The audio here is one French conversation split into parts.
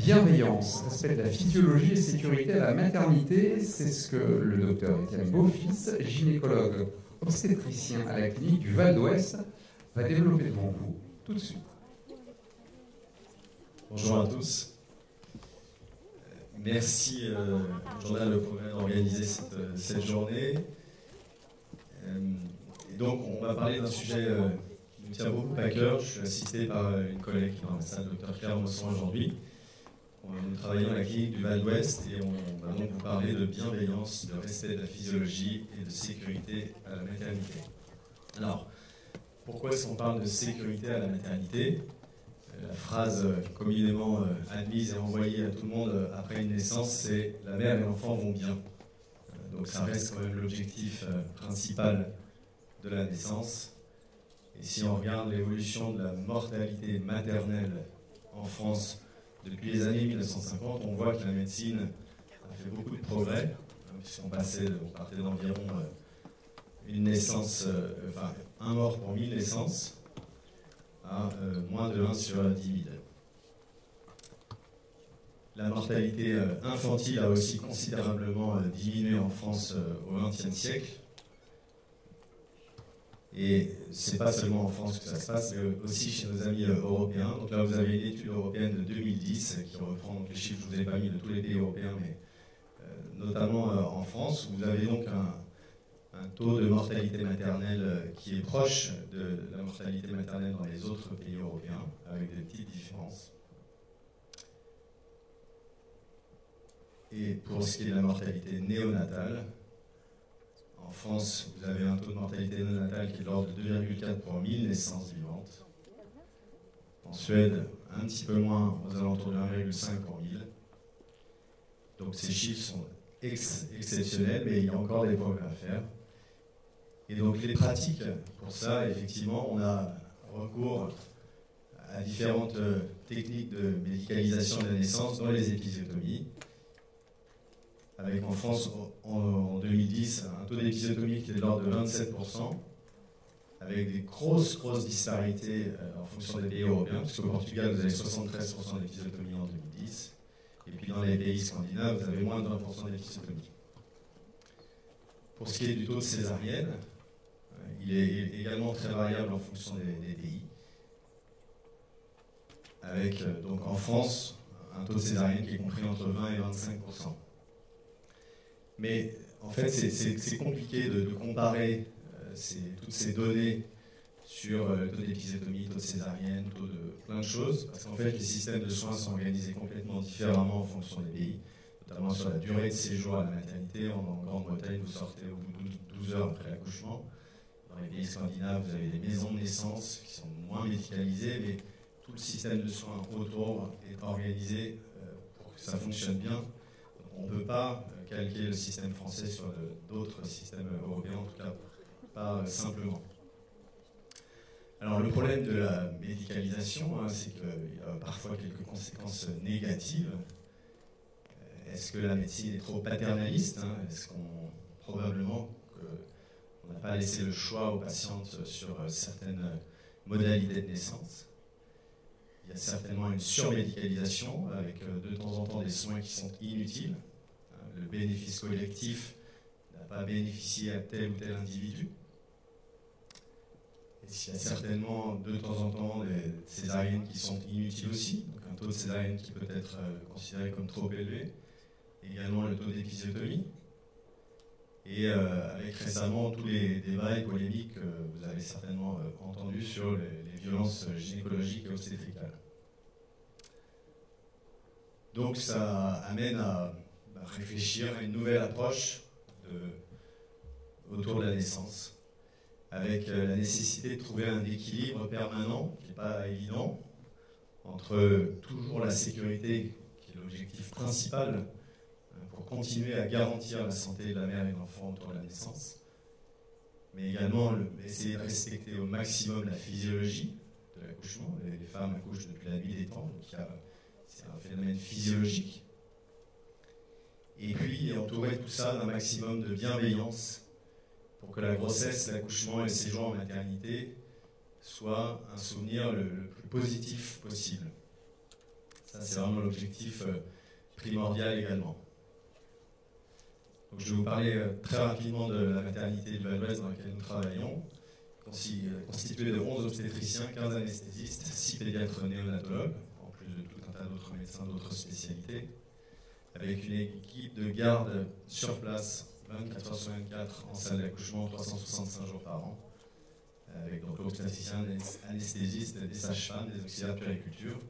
Bienveillance, respect de la physiologie et sécurité à la maternité, c'est ce que le docteur Étienne Beaufils, gynécologue obstétricien à la clinique du Val d'Ouest, va développer devant vous tout de suite. Bonjour à tous. Merci au Journal Le Progrès d'organiser cette journée. Et donc on va parler d'un sujet qui nous tient beaucoup à cœur. Je suis assisté par une collègue qui est dans la salle, Dr Claire Mosson aujourd'hui. Nous travaillons à la clinique du Val d'Ouest et on va donc vous parler de bienveillance, de respect de la physiologie et de sécurité à la maternité. Alors, pourquoi est-ce qu'on parle de sécurité à la maternité ? La phrase communément admise et envoyée à tout le monde après une naissance, c'est « la mère et l'enfant vont bien ». Donc ça reste quand même l'objectif principal de la naissance. Et si on regarde l'évolution de la mortalité maternelle en France depuis les années 1950, on voit que la médecine a fait beaucoup de progrès, puisqu'on partait d'environ une naissance, un mort pour 1000 naissances, à moins de 1 sur 10 000. La mortalité infantile a aussi considérablement diminué en France au XXe siècle. Et ce n'est pas seulement en France que ça se passe, mais aussi chez nos amis européens. Donc là, vous avez une étude européenne de 2010 qui reprend donc les chiffres, je ne vous ai pas mis de tous les pays européens, mais notamment en France, où vous avez donc un taux de mortalité maternelle qui est proche de la mortalité maternelle dans les autres pays européens, avec des petites différences. Et pour ce qui est de la mortalité néonatale, en France, vous avez un taux de mortalité néonatale qui est de l'ordre de 2,4 pour 1000 naissances vivantes. En Suède, un petit peu moins, aux alentours de 1,5 pour 1000. Donc ces chiffres sont exceptionnels, mais il y a encore des progrès à faire. Et donc les pratiques, pour ça, effectivement, on a recours à différentes techniques de médicalisation de la naissance, dont les épisiotomies. Avec en France, en 2010, un taux d'épisiotomie qui est de l'ordre de 27%, avec des grosses disparités en fonction des pays européens, puisqu'au Portugal, vous avez 73% d'épisiotomie en 2010, et puis dans les pays scandinaves, vous avez moins de 20% d'épisiotomie. Pour ce qui est du taux de césarienne, il est également très variable en fonction des pays, avec donc en France, un taux de césarienne qui est compris entre 20 et 25%. Mais en fait, c'est compliqué de comparer toutes ces données sur le taux d'épisiotomie, taux de césarienne, taux de plein de choses, parce qu'en fait, les systèmes de soins sont organisés complètement différemment en fonction des pays, notamment sur la durée de séjour à la maternité. En Grande-Bretagne, vous sortez au bout de 12 heures après l'accouchement. Dans les pays scandinaves, vous avez des maisons de naissance qui sont moins médicalisées, mais tout le système de soins autour est organisé pour que ça fonctionne bien. On ne peut pas calquer le système français sur d'autres systèmes européens, en tout cas pas simplement. Alors le problème de la médicalisation, c'est qu'il y a parfois quelques conséquences négatives. Est-ce que la médecine est trop paternaliste ? Est-ce qu'on probablement qu'on n'a pas laissé le choix aux patientes sur certaines modalités de naissance ? Il y a certainement une surmédicalisation avec de temps en temps des soins qui sont inutiles. Le bénéfice collectif n'a pas bénéficié à tel ou tel individu. Et il y a certainement de temps en temps des césariennes qui sont inutiles aussi, donc un taux de césarienne qui peut être considéré comme trop élevé. Également le taux d'épisiotomie. Et avec récemment tous les débats et polémiques que vous avez certainement entendus sur les violences gynécologiques et obstétricales. Donc ça amène à réfléchir à une nouvelle approche autour de la naissance, avec la nécessité de trouver un équilibre permanent, qui n'est pas évident, entre toujours la sécurité, qui est l'objectif principal, pour continuer à garantir la santé de la mère et de l'enfant autour de la naissance, mais également essayer de respecter au maximum la physiologie de l'accouchement. Les femmes accouchent depuis la nuit des temps, donc c'est un phénomène physiologique. Et puis entourer tout ça d'un maximum de bienveillance pour que la grossesse, l'accouchement et le séjour en maternité soient un souvenir le plus positif possible. Ça, c'est vraiment l'objectif primordial également. Donc, je vais vous parler très rapidement de la maternité du Val-d'Ouest dans laquelle nous travaillons, constituée de 11 obstétriciens, 15 anesthésistes, 6 pédiatres néonatologues, en plus de tout un tas d'autres médecins d'autres spécialités, avec une équipe de garde sur place 24 heures sur 24 en salle d'accouchement, 365 jours par an, avec donc l'obstétricien, anesthésiste, des sages-femmes, des auxiliaires de puériculture,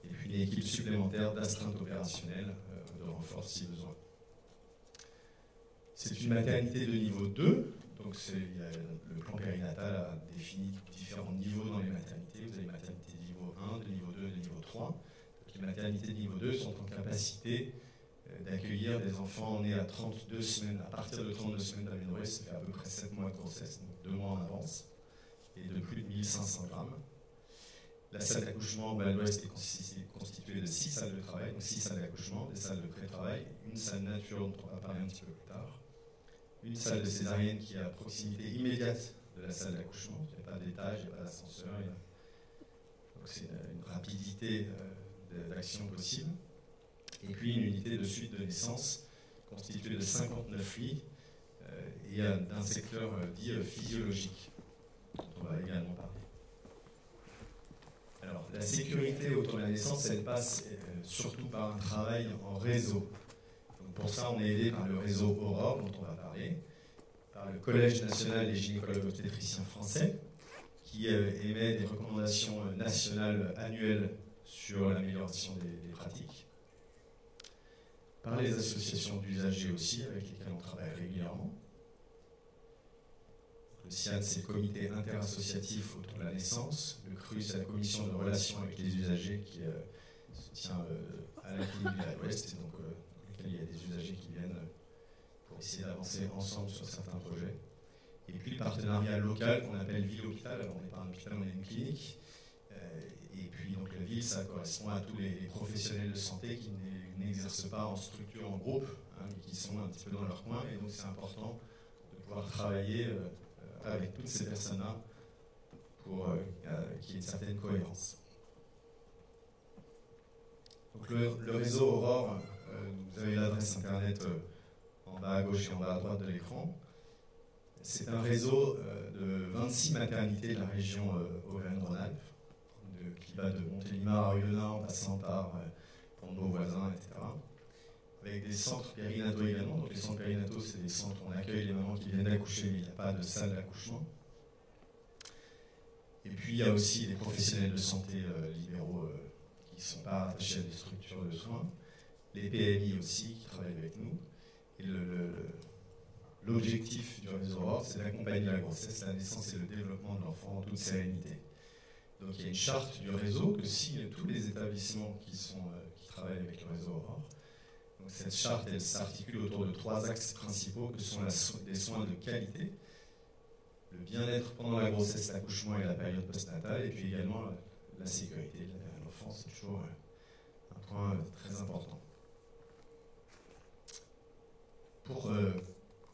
et puis une équipe supplémentaire d'astreinte opérationnelle de renfort si besoin. C'est une maternité de niveau 2, donc le plan périnatal a défini différents niveaux dans les maternités. Vous avez maternité de niveau 1, de niveau 2, de niveau 3. Donc les maternités de niveau 2 sont en capacité d'accueillir des enfants nés à 32 semaines, à partir de 32 semaines d'aménorrhée, ça fait à peu près 7 mois de grossesse, donc 2 mois en avance, et de plus de 1500 grammes. La salle d'accouchement au Val-d'Ouest est constituée de 6 salles de travail, donc 6 salles d'accouchement, des salles de pré-travail, une salle nature dont on va parler un petit peu plus tard, une salle de césarienne qui est à proximité immédiate de la salle d'accouchement, il n'y a pas d'étage, il n'y a pas d'ascenseur, donc c'est une rapidité d'action possible. Et puis une unité de suite de naissance constituée de 59 lits et d'un secteur dit physiologique, dont on va également parler. Alors, la sécurité autour de la naissance, elle passe surtout par un travail en réseau. Donc, pour ça, on est aidé par le réseau Aurore, dont on va parler, par le Collège national des gynécologues obstétriciens français, qui émet des recommandations nationales annuelles sur l'amélioration des pratiques, par les associations d'usagers aussi, avec lesquelles on travaille régulièrement. Le CIAD, c'est le comité interassociatif autour de la naissance. Le CRU, c'est la commission de relations avec les usagers qui se tient à la clinique du Val-d'Ouest, et donc dans lequel il y a des usagers qui viennent pour essayer d'avancer ensemble sur certains projets. Et puis le partenariat local qu'on appelle ville-hôpital. Alors on n'est pas un hôpital, on est une clinique. Et puis donc la ville, ça correspond à tous les professionnels de santé qui n'exercent pas en structure, en groupe, hein, mais qui sont un petit peu dans leur coin. Et donc c'est important de pouvoir travailler avec toutes ces personnes-là pour qu'il y ait une certaine cohérence. Donc le réseau Aurore, vous avez l'adresse internet en bas à gauche et en bas à droite de l'écran. C'est un réseau de 26 maternités de la région Auvergne-Rhône-Alpes, qui va de Montélimar à Oyonnax en passant par Pont-de-Beauvoisin, etc. Avec des centres périnataux également. Donc les centres périnataux, c'est des centres où on accueille les mamans qui viennent d'accoucher, mais il n'y a pas de salle d'accouchement. Et puis il y a aussi des professionnels de santé libéraux qui ne sont pas attachés à des structures de soins. Les PMI aussi qui travaillent avec nous. Et l'objectif du réseau Aurore, c'est d'accompagner la grossesse, la naissance et le développement de l'enfant en toute sérénité. Donc il y a une charte du réseau que signent tous les établissements qui travaillent avec le réseau Aurore. Donc cette charte, elle s'articule autour de 3 axes principaux que sont des soins de qualité, le bien-être pendant la grossesse, l'accouchement et la période postnatale, et puis également la sécurité de l'enfant, c'est toujours un point très important. Pour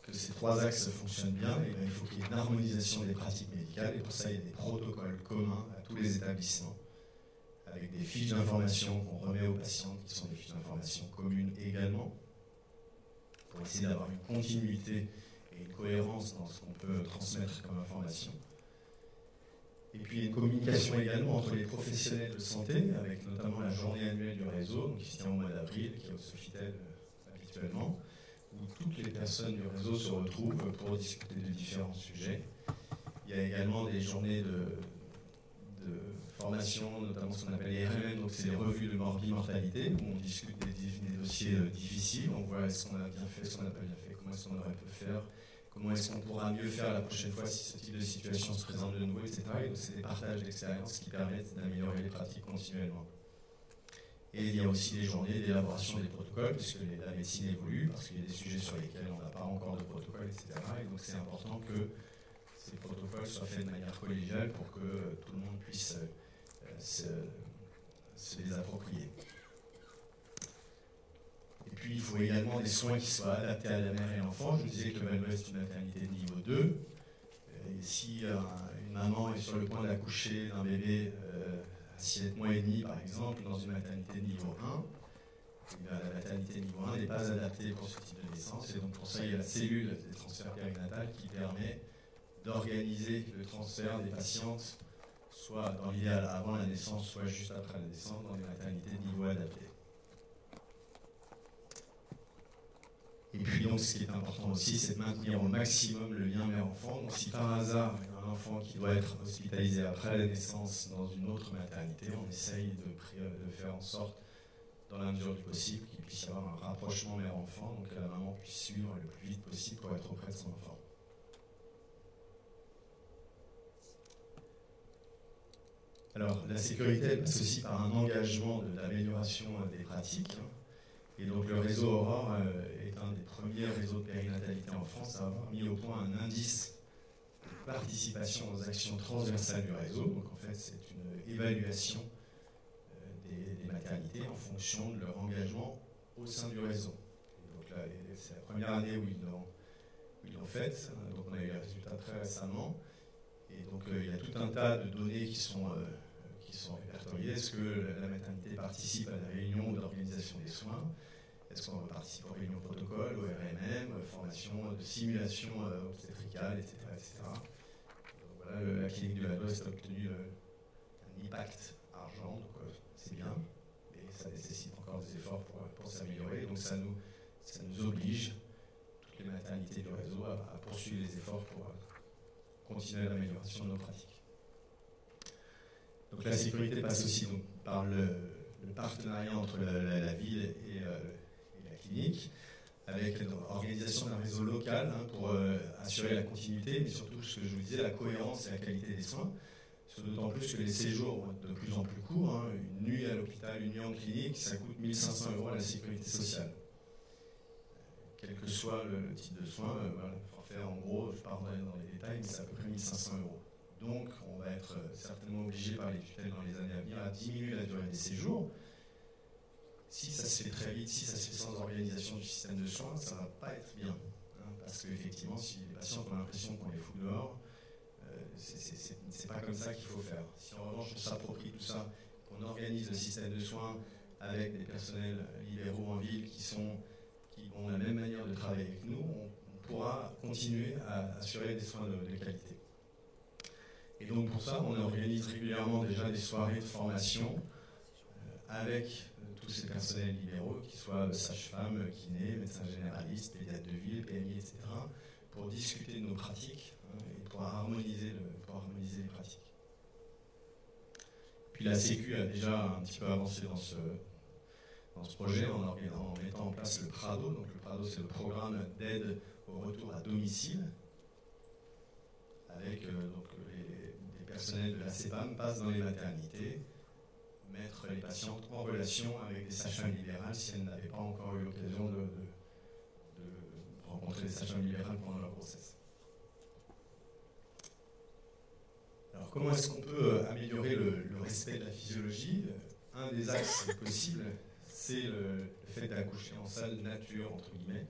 que ces 3 axes fonctionnent bien, il faut qu'il y ait une harmonisation des pratiques médicales, et pour ça il y a des protocoles communs à tous les établissements, avec des fiches d'information qu'on remet aux patients, qui sont des fiches d'information communes également, pour essayer d'avoir une continuité et une cohérence dans ce qu'on peut transmettre comme information. Et puis une communication également entre les professionnels de santé, avec notamment la journée annuelle du réseau, qui se tient au mois d'avril, qui est au Sofitel habituellement, où toutes les personnes du réseau se retrouvent pour discuter de différents sujets. Il y a également des journées de formation, notamment ce qu'on appelle les RMM, donc c'est les revues de morbi-mortalité, où on discute des dossiers difficiles, on voit est-ce qu'on a bien fait, ce qu'on n'a pas bien fait, comment est-ce qu'on aurait pu faire, comment est-ce qu'on pourra mieux faire la prochaine fois si ce type de situation se présente de nouveau, etc. Et donc c'est des partages d'expériences qui permettent d'améliorer les pratiques continuellement. Et il y a aussi des journées d'élaboration des protocoles, puisque la médecine évolue, parce qu'il y a des sujets sur lesquels on n'a pas encore de protocole, etc. Et donc c'est important que ces protocoles soient faits de manière collégiale pour que tout le monde puisse se les approprier. Et puis il faut également des soins qui soient adaptés à la mère et l'enfant. Je vous disais que le Val-d'Ouest est une maternité de niveau 2. Et si une maman est sur le point d'accoucher d'un bébé un 6,5 mois par exemple, dans une maternité de niveau 1, la maternité niveau 1 n'est pas adaptée pour ce type de naissance, et donc pour ça il y a la cellule des transferts périnatales qui permet d'organiser le transfert des patientes, soit dans l'idéal avant la naissance, soit juste après la naissance, dans les maternités de niveau adapté. Et puis donc ce qui est important aussi, c'est de maintenir au maximum le lien mère-enfant. Donc si par hasard il y a un enfant qui doit être hospitalisé après la naissance dans une autre maternité, on essaye de faire en sorte, dans la mesure du possible, qu'il puisse y avoir un rapprochement mère-enfant, donc que la maman puisse suivre le plus vite possible pour être auprès de son enfant. Alors la sécurité, elle passe aussi par un engagement d'amélioration des pratiques. Et donc le réseau Aurore est un des premiers réseaux de périnatalité en France à avoir mis au point un indice de participation aux actions transversales du réseau. Donc en fait c'est une évaluation des maternités en fonction de leur engagement au sein du réseau. Et donc là c'est la première année où ils l'ont faite, donc on a eu les résultats très récemment. Et donc il y a tout un tas de données qui sont répertoriées. Est-ce que la maternité participe à des réunions d'organisation des soins? Est-ce qu'on participe aux réunions protocole, au RMM, formation de simulation obstétricale, etc. etc. Donc voilà, la clinique du Val-d'Ouest a obtenu un impact argent, donc c'est bien, mais ça nécessite encore des efforts pour s'améliorer. Donc ça nous oblige, toutes les maternités du réseau, à poursuivre les efforts pour continuer l'amélioration de nos pratiques. Donc la sécurité passe aussi donc, par le partenariat entre la ville et la clinique, avec l'organisation d'un réseau local pour assurer la continuité, mais surtout, ce que je vous disais, la cohérence et la qualité des soins. D'autant plus que les séjours vont être de plus en plus courts. Une nuit à l'hôpital, une nuit en clinique, ça coûte 1 500 € à la sécurité sociale. Quel que soit le type de soin, voilà, forfait en gros, je pars dans les détails, mais c'est à peu près 1 500 €. Donc on va être certainement obligé par les tutelles dans les années à venir à diminuer la durée des séjours. Si ça se fait très vite, si ça se fait sans organisation du système de soins, ça ne va pas être bien. Parce qu'effectivement, si les patients ont l'impression qu'on les fout dehors, c'est pas comme ça qu'il faut faire. Si en revanche on s'approprie tout ça, qu'on organise le système de soins avec des personnels libéraux en ville qui ont la même manière de travailler avec nous, on pourra continuer à assurer des soins de qualité. Et donc pour ça, on organise régulièrement déjà des soirées de formation avec tous ces personnels libéraux, qu'ils soient sages-femmes, kinés, médecins généralistes, pédiatres de ville, PMI, etc., pour discuter de nos pratiques et pour harmoniser les pratiques. Puis la Sécu a déjà un petit peu avancé dans ce projet en mettant en place le PRADO. Donc le PRADO, c'est le programme d'aide au retour à domicile, avec les personnels de la CEPAM passent dans les maternités, mettre les patientes en relation avec des sages-femmes libérales si elles n'avaient pas encore eu l'occasion de rencontrer des sages-femmes libérales pendant leur grossesse. Alors comment est-ce qu'on peut améliorer le respect de la physiologie? Un des axes possibles, c'est le fait d'accoucher en salle nature, entre guillemets.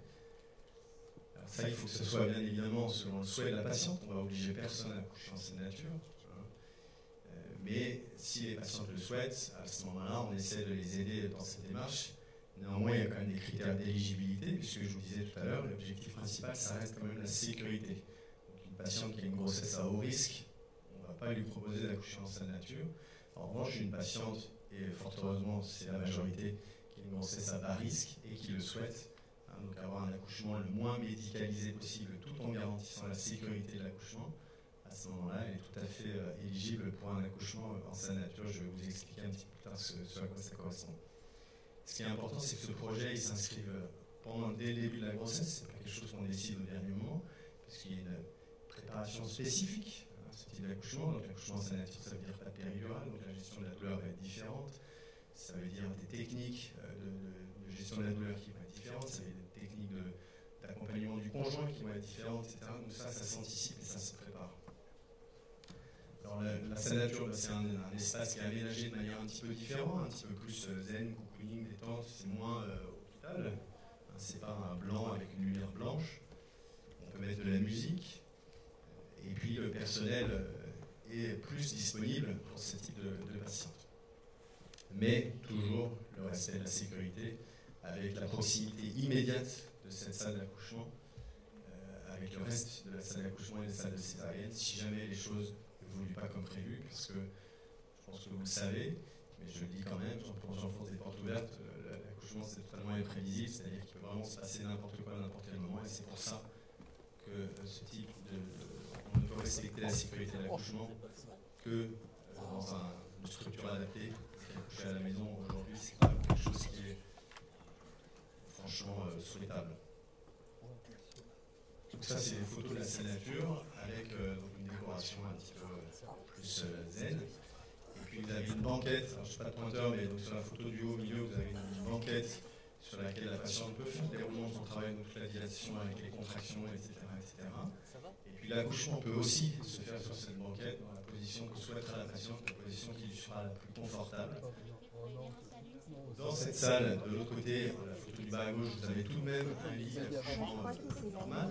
Alors ça, il faut que ce soit bien évidemment selon le souhait de la patiente. On ne va obliger personne à accoucher en salle nature. Mais si les patientes le souhaitent, à ce moment-là, on essaie de les aider dans cette démarche. Néanmoins, il y a quand même des critères d'éligibilité, puisque je vous disais tout à l'heure, l'objectif principal, ça reste quand même la sécurité. Donc une patiente qui a une grossesse à haut risque, on ne va pas lui proposer d'accoucher en salle nature. En revanche, une patiente, et fort heureusement, c'est la majorité, qui a une grossesse à bas risque et qui le souhaite, donc avoir un accouchement le moins médicalisé possible, tout en garantissant la sécurité de l'accouchement, à ce moment-là, elle est tout à fait éligible pour un accouchement en salle nature. Je vais vous expliquer un petit peu plus tard ce à quoi ça correspond. Ce qui est important, c'est que ce projet il s'inscrive dès le début de la grossesse. Ce n'est pas quelque chose qu'on décide au dernier moment, parce qu'il y a une préparation spécifique à ce type d'accouchement. Donc l'accouchement en salle nature, ça veut dire pas de péridurale, donc la gestion de la douleur va être différente. Ça veut dire des techniques de gestion de la douleur qui vont être différentes. Ça veut dire des techniques d'accompagnement du conjoint qui vont être différentes, etc. Donc ça s'anticipe et ça se prépare. Alors la salle nature, c'est un espace qui est aménagé de manière un petit peu différente, un petit peu plus zen, cocooning, détente, c'est moins hôpital. C'est pas un blanc avec une lumière blanche. On peut mettre de la musique. Et puis le personnel est plus disponible pour ce type de patients. mais toujours le respect de la sécurité, avec la proximité immédiate de cette salle d'accouchement, avec le reste de la salle d'accouchement et des salles de césarienne, si jamais les choses n'évoluent pas comme prévu, parce que je pense que vous le savez, mais je le dis quand même, j'enfonce des portes ouvertes, l'accouchement c'est totalement imprévisible, c'est-à-dire qu'il peut vraiment se passer n'importe quoi à n'importe quel moment, et c'est pour ça que ce type on ne peut respecter la sécurité de l'accouchement que dans une structure adaptée. Accoucher à la maison aujourd'hui, c'est pas quelque chose qui est franchement souhaitable. Donc ça, c'est des photos de la salle nature avec donc une décoration un petit peu plus zen. Et puis vous avez une banquette, alors, je ne suis pas de pointeur, mais donc sur la photo du haut au milieu, vous avez une banquette sur laquelle la patiente peut faire le déroulement de son travail, donc toute la dilatation avec les contractions, etc. Et puis l'accouchement peut aussi se faire sur cette banquette dans la position que souhaitera la patiente, la position qui lui sera la plus confortable. Dans cette salle, de l'autre côté, la photo du bas à gauche, vous avez tout de même un lit d'accouchement normal,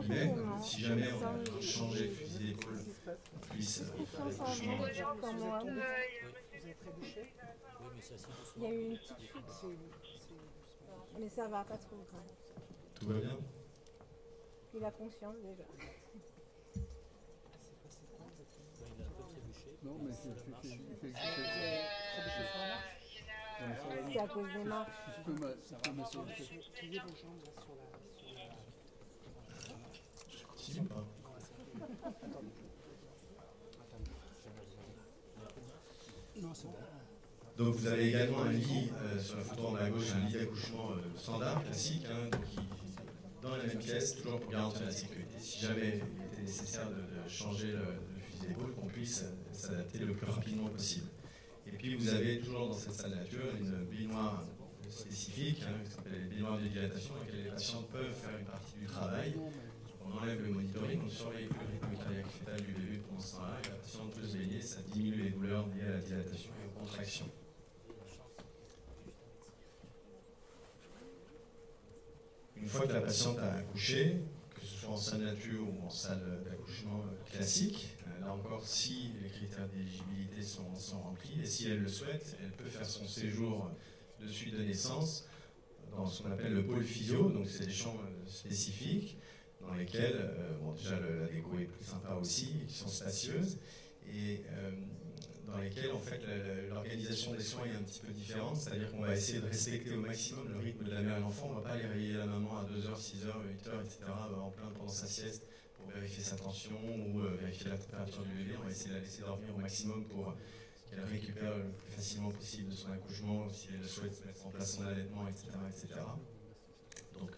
mais si jamais on a besoin de changer le fusil d'épaule, on puisse faire l'accouchement. Il y a eu une petite chute, mais ça va pas trop. Tout va bien? Il a conscience déjà. Non, mais c'est à cause des marches. Si ou pas? Donc vous avez également un lit, sur la photo en bas à gauche, un lit d'accouchement standard, classique, hein, donc dans la même pièce, toujours pour garantir la sécurité. Si jamais il était nécessaire de changer le fusil d'épaule, qu'on puisse s'adapter le plus rapidement possible. Et puis vous avez toujours dans cette salle nature une baignoire spécifique, hein, qui s'appelle les baignoires de dilatation, dans laquelle les patients peuvent faire une partie du travail. On enlève le monitoring, on ne surveille plus le rythme cardiaque fœtal du bébé pendant ce temps-là, et la patiente peut se baigner, ça diminue les douleurs liées à la dilatation et aux contractions. Une fois que la patiente a accouché, que ce soit en salle nature ou en salle d'accouchement classique, là encore, si les critères d'éligibilité sont remplis, et si elle le souhaite, elle peut faire son séjour de suite de naissance dans ce qu'on appelle le pôle physio, donc c'est des chambres spécifiques dans lesquelles, bon, déjà la déco est plus sympa aussi, qui sont spacieuses, et dans lesquelles en fait l'organisation des soins est un petit peu différente, c'est-à-dire qu'on va essayer de respecter au maximum le rythme de la mère et l'enfant, on ne va pas aller réveiller la maman à 2h, 6h, 8h, etc. en plein pendant sa sieste pour vérifier sa tension ou vérifier la température du bébé, on va essayer de la laisser dormir au maximum pour qu'elle récupère le plus facilement possible de son accouchement, si elle souhaite mettre en place son allaitement, etc. etc. Donc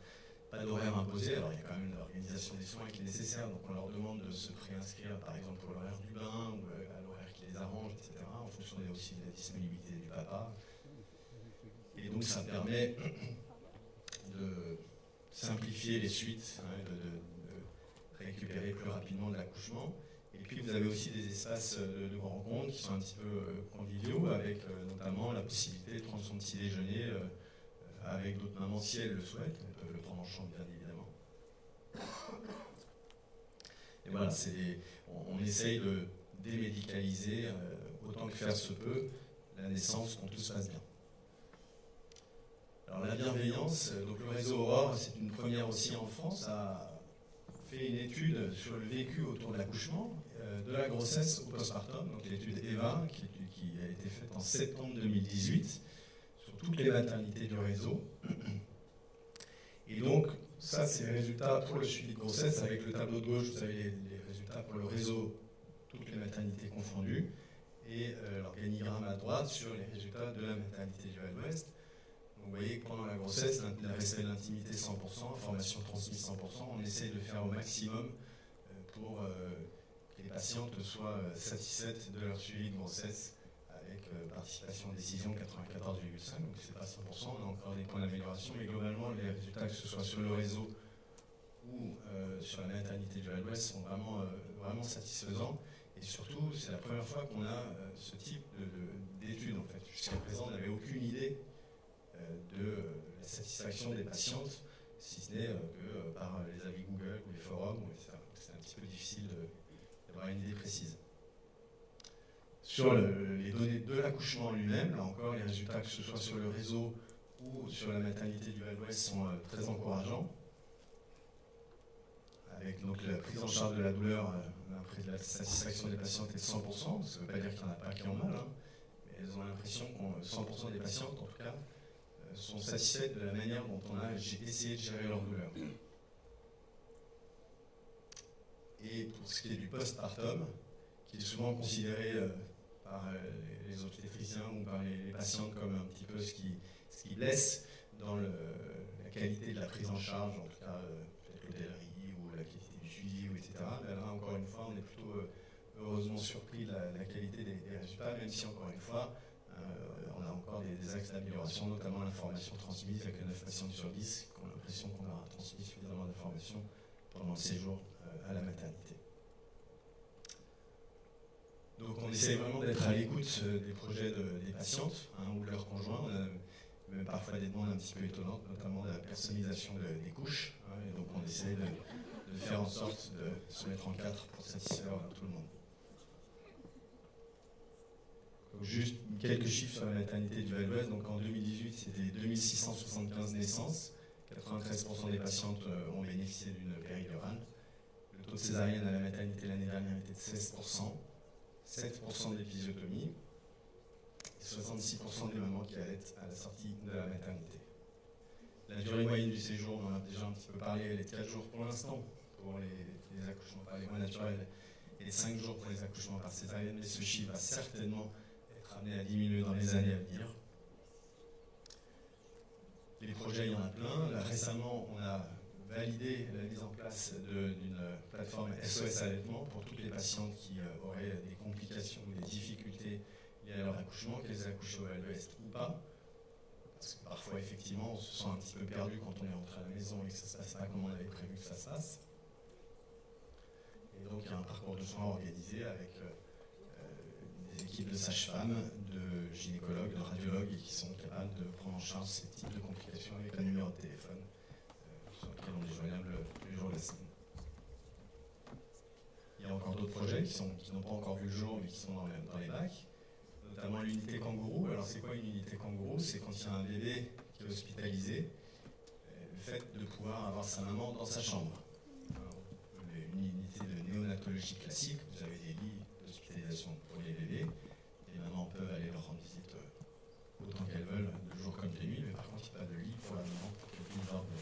pas d'horaire imposé, alors il y a quand même l'organisation des soins qui est nécessaire, donc on leur demande de se préinscrire par exemple pour l'horaire du bain ou à l'horaire qui les arrange, etc. en fonction aussi de la disponibilité du papa. Et donc ça permet de simplifier les suites, hein, de récupérer plus rapidement de l'accouchement. Et puis vous avez aussi des espaces de rencontre qui sont un petit peu conviviaux, avec notamment la possibilité de prendre son petit déjeuner avec d'autres mamans si elles le souhaitent, elles peuvent le prendre en chambre bien évidemment. Et voilà, on essaye de démédicaliser autant que faire se peut la naissance, quand tout se passe bien. Alors la bienveillance, donc le réseau Aurore, c'est une première aussi en France, a fait une étude sur le vécu autour de l'accouchement, de la grossesse au postpartum, donc l'étude EVA, qui a été faite en septembre 2018, sur toutes les maternités du réseau. Et donc, ça, c'est les résultats pour le suivi de grossesse. Avec le tableau de gauche, vous avez les résultats pour le réseau, toutes les maternités confondues, et l'organigramme à droite sur les résultats de la maternité du Val-d'Ouest. Vous voyez que pendant la grossesse, le respect de l'intimité 100%, information transmise 100%, on essaye de faire au maximum pour que les patientes soient satisfaites de leur suivi de grossesse, avec participation en décision 94,5%, donc c'est pas 100%, on a encore des points d'amélioration, mais globalement les résultats, que ce soit sur le réseau ou sur la maternité du Val-d'Ouest, sont vraiment satisfaisants. Et surtout, c'est la première fois qu'on a ce type d'études en fait. Jusqu'à présent, on n'avait aucune idée de la satisfaction des patientes, si ce n'est que par les avis Google ou les forums, etc. C'est un petit peu difficile d'avoir une idée précise. Sur les données de l'accouchement lui-même, là encore, les résultats, que ce soit sur le réseau ou sur la maternité du Val-d'Ouest, sont très encourageants. Avec donc, la prise en charge de la douleur, la satisfaction des patientes est de 100%, ça ne veut pas dire qu'il n'y en a pas qui ont mal, hein, mais elles ont l'impression que 100% des patientes, en tout cas, sont satisfaites de la manière dont on a essayé de gérer leur douleur. Et pour ce qui est du postpartum, qui est souvent considéré par les obstétriciens ou par les patientes comme un petit peu ce qui blesse dans la qualité de la prise en charge, en tout cas peut-être l'hôtellerie ou la qualité du suivi, etc. Mais là, encore une fois, on est plutôt heureusement surpris de la qualité des résultats, même si, encore une fois, on a encore des axes d'amélioration, notamment l'information transmise, avec 9 patientes sur 10 qui ont l'impression qu'on aura transmis suffisamment d'informations pendant le séjour à la maternité. Donc on essaie vraiment d'être à l'écoute des projets des patientes ou de leurs conjoints. On a même parfois des demandes un petit peu étonnantes, notamment de la personnalisation des couches. Et donc on essaie de faire en sorte de se mettre en cadre pour satisfaire tout le monde. Donc juste quelques chiffres sur la maternité du Val-d'Ouest. Donc en 2018, c'était 2675 naissances. 93% des patientes ont bénéficié d'une péridurale. Le taux de césarienne à la maternité l'année dernière était de 16%. 7% d'épisiotomie et 66% des mamans qui allaitent à la sortie de la maternité. La durée moyenne du séjour, on en a déjà un petit peu parlé, elle est de 4 jours pour l'instant pour les accouchements par les voies naturelles et 5 jours pour les accouchements par césarienne, mais ce chiffre va certainement être amené à diminuer dans les années à venir. Les projets, il y en a plein. Là, récemment, on a validé la mise en place d'une plateforme SOS Allaitement pour toutes les patientes qui auraient des complications ou des difficultés liées à leur accouchement, qu'elles aient accouché au Val-d'Ouest ou pas. Parce que parfois, effectivement, on se sent un petit peu perdu quand on est rentré à la maison et que ça ne se passe pas comme on avait prévu que ça se passe. Et donc, il y a un parcours de soins organisé avec des équipes de sages-femmes, de gynécologues, de radiologues qui sont capables de prendre en charge ces types de complications avec un numéro de téléphone sur lequel on est joignable tous les jours de la semaine. Il y a encore d'autres projets qui n'ont pas encore vu le jour mais qui sont dans les bacs, notamment l'unité kangourou. Alors c'est quoi une unité kangourou? C'est quand il y a un bébé qui est hospitalisé, le fait de pouvoir avoir sa maman dans sa chambre. Alors, une unité de néonatologie classique, vous avez des lits d'hospitalisation pour les bébés, les mamans peuvent aller leur rendre visite autant qu'elles veulent, de jour comme de nuit, mais par contre il n'y a pas de lit pour la maman pour qu'elle puisse dormir.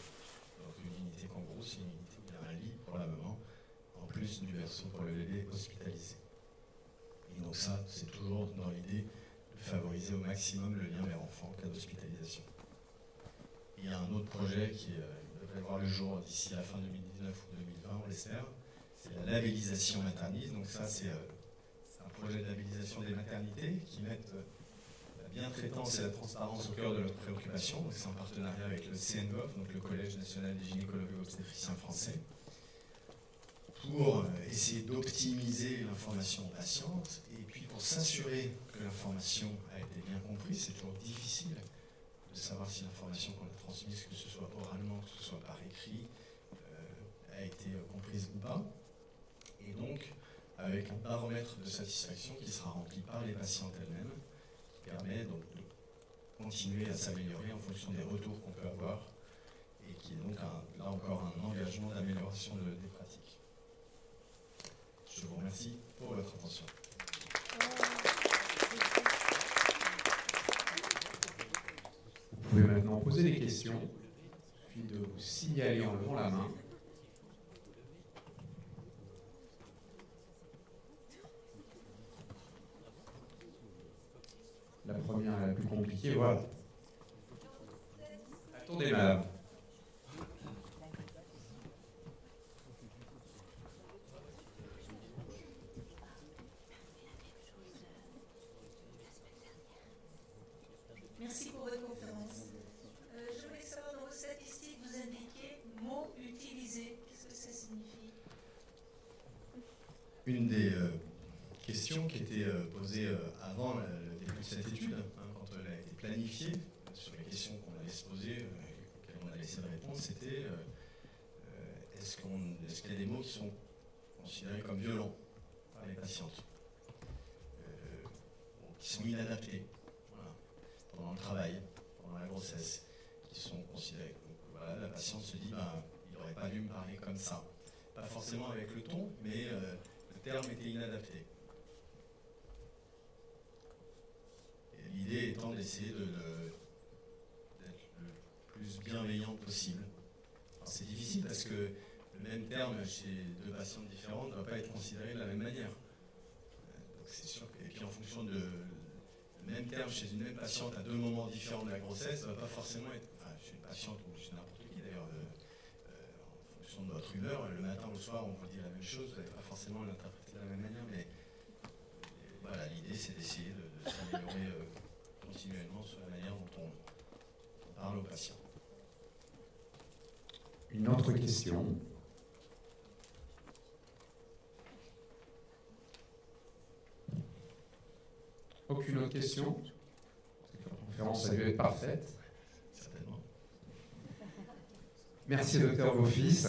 Donc une unité kangourou, c'est une unité où il y a un lit pour la maman, en plus du berceau pour le bébé hospitalisé. Et donc ça, c'est toujours dans l'idée de favoriser au maximum le lien mère-enfant en cas d'hospitalisation. Il y a un autre projet qui devrait voir le jour d'ici la fin 2019 ou 2020, on l'espère, c'est la labellisation maternise. Donc ça, c'est un projet de labellisation des maternités qui mettent la bientraitance et la transparence au cœur de leurs préoccupations. C'est en partenariat avec le CNGOF, donc le Collège national des gynécologues et obstétriciens français, pour essayer d'optimiser l'information aux patientes et puis pour s'assurer que l'information a été bien comprise. C'est toujours difficile de savoir si l'information qu'on a transmise, que ce soit oralement, que ce soit par écrit, a été comprise ou pas. Et donc, avec un baromètre de satisfaction qui sera rempli par les patientes elles-mêmes, qui permet donc de continuer à s'améliorer en fonction des retours qu'on peut avoir, et qui est donc là encore un engagement d'amélioration des pratiques. Je vous remercie pour votre attention. Vous pouvez maintenant poser des questions, puis de vous signaler en levant la main. La première est la plus compliquée, voilà. Attendez, madame. Merci pour votre conférence. Je voulais savoir, dans vos statistiques, vous indiquez mots utilisés. Qu'est-ce que ça signifie? Une des questions qui était posée avant le début de cette étude, quand elle a été planifiée, sur les questions qu'on allait se poser, auxquelles on allait essayer de répondre, c'était est-ce qu'il y a des mots qui sont considérés comme violents par les patientes? qui sont inadaptées, voilà, pendant le travail, pendant la grossesse, qui sont considérées. Donc voilà, la patiente se dit, il n'aurait pas dû me parler comme ça. Pas forcément avec le ton, mais le terme était inadapté. Et l'idée étant d'essayer d'être le plus bienveillant possible. C'est difficile parce que le même terme chez deux patientes différentes ne doit pas être considéré de la même manière. Donc c'est sûr que, et puis en fonction de le même terme chez une même patiente à deux moments différents de la grossesse, ne va pas forcément être, enfin, chez une patiente ou chez n'importe qui d'ailleurs, en fonction de votre humeur, le matin ou le soir on vous dit la même chose, vous n'allez pas forcément l'interpréter de la même manière, mais voilà, l'idée c'est d'essayer de s'améliorer continuellement sur la manière dont on parle aux patients. Une autre question. Aucune autre question? La conférence a dû être parfaite. Certainement. Merci, docteur Beaufils.